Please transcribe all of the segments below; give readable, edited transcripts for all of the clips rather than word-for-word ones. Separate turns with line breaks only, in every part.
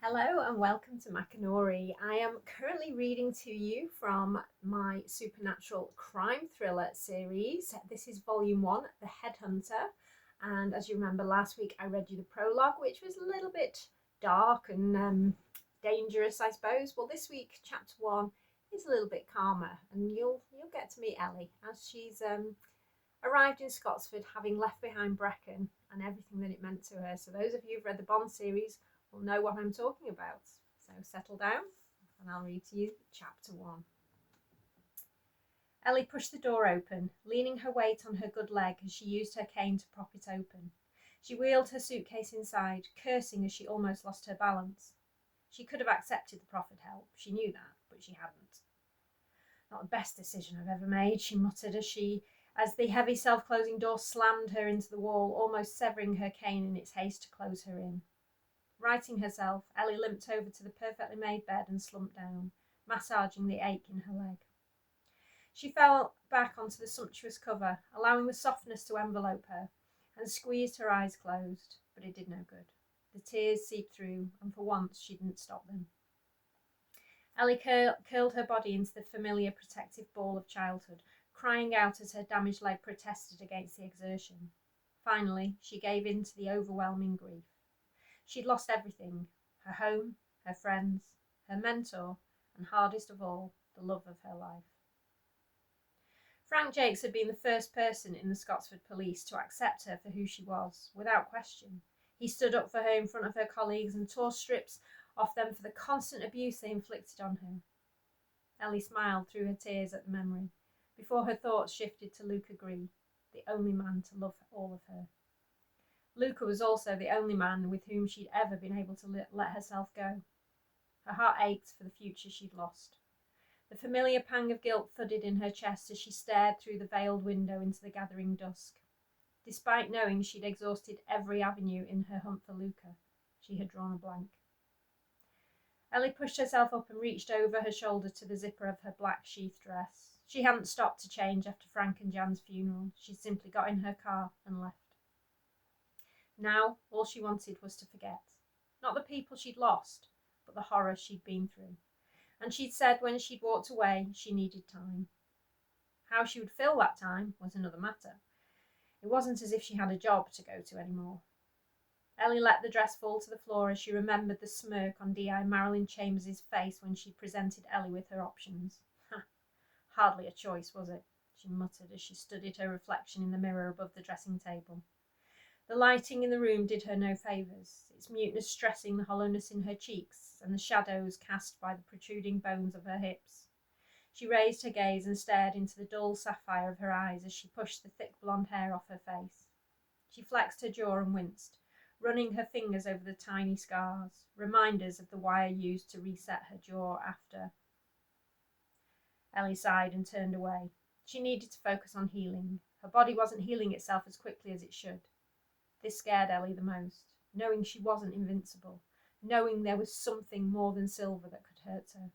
Hello and welcome to Makanori. I am currently reading to you from my supernatural crime thriller series. This is volume 1, The Headhunter. And as you remember, last week I read you the prologue, which was a little bit dark and dangerous, I suppose. Well, this week, chapter 1 is a little bit calmer, and you'll get to meet Ellie as she's arrived in Scotsford, having left behind Brecon and everything that it meant to her. So those of you who've read the Bond series will know what I'm talking about. So settle down and I'll read to you chapter 1. Ellie pushed the door open, leaning her weight on her good leg as she used her cane to prop it open. She wheeled her suitcase inside, cursing as she almost lost her balance. She could have accepted the proffered help, she knew that, but she hadn't. Not the best decision I've ever made, she muttered as the heavy self-closing door slammed her into the wall, almost severing her cane in its haste to close her in. Righting herself, Ellie limped over to the perfectly made bed and slumped down, massaging the ache in her leg. She fell back onto the sumptuous cover, allowing the softness to envelope her, and squeezed her eyes closed, but it did no good. The tears seeped through, and for once she didn't stop them. Ellie curled her body into the familiar protective ball of childhood, crying out as her damaged leg protested against the exertion. Finally, she gave in to the overwhelming grief. She'd lost everything, her home, her friends, her mentor, and hardest of all, the love of her life. Frank Jakes had been the first person in the Scotsford police to accept her for who she was, without question. He stood up for her in front of her colleagues and tore strips off them for the constant abuse they inflicted on her. Ellie smiled through her tears at the memory, before her thoughts shifted to Luca Gree, the only man to love all of her. Luca was also the only man with whom she'd ever been able to let herself go. Her heart ached for the future she'd lost. The familiar pang of guilt thudded in her chest as she stared through the veiled window into the gathering dusk. Despite knowing she'd exhausted every avenue in her hunt for Luca, she had drawn a blank. Ellie pushed herself up and reached over her shoulder to the zipper of her black sheath dress. She hadn't stopped to change after Frank and Jan's funeral. She'd simply got in her car and left. Now, all she wanted was to forget. Not the people she'd lost, but the horror she'd been through. And she'd said when she'd walked away, she needed time. How she would fill that time was another matter. It wasn't as if she had a job to go to anymore. Ellie let the dress fall to the floor as she remembered the smirk on D.I. Marilyn Chambers' face when she'd presented Ellie with her options. Hardly a choice, was it? She muttered as she studied her reflection in the mirror above the dressing table. The lighting in the room did her no favours, its muteness stressing the hollowness in her cheeks and the shadows cast by the protruding bones of her hips. She raised her gaze and stared into the dull sapphire of her eyes as she pushed the thick blonde hair off her face. She flexed her jaw and winced, running her fingers over the tiny scars, reminders of the wire used to reset her jaw after. Ellie sighed and turned away. She needed to focus on healing. Her body wasn't healing itself as quickly as it should. This scared Ellie the most, knowing she wasn't invincible, knowing there was something more than silver that could hurt her.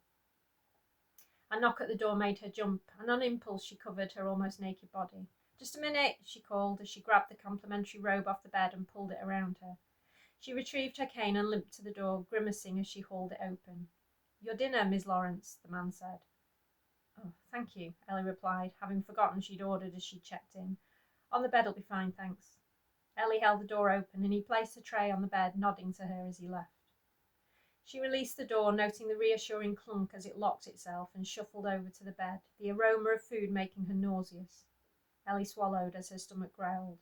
A knock at the door made her jump, and on impulse she covered her almost naked body. "Just a minute," she called as she grabbed the complimentary robe off the bed and pulled it around her. She retrieved her cane and limped to the door, grimacing as she hauled it open. "Your dinner, Miss Lawrence," the man said. "Oh, thank you," Ellie replied, having forgotten she'd ordered as she'd checked in. "On the bed'll be fine, thanks." Ellie held the door open and he placed a tray on the bed, nodding to her as he left. She released the door, noting the reassuring clunk as it locked itself, and shuffled over to the bed, the aroma of food making her nauseous. Ellie swallowed as her stomach growled.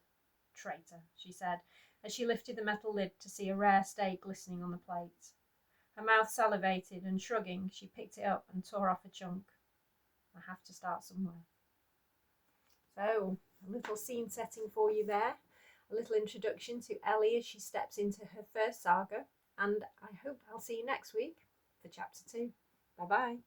"Traitor," she said, as she lifted the metal lid to see a rare steak glistening on the plate. Her mouth salivated, and shrugging, she picked it up and tore off a chunk. "I have to start somewhere." So, a little scene setting for you there. A little introduction to Ellie as she steps into her first saga, and I hope I'll see you next week for chapter 2. Bye bye.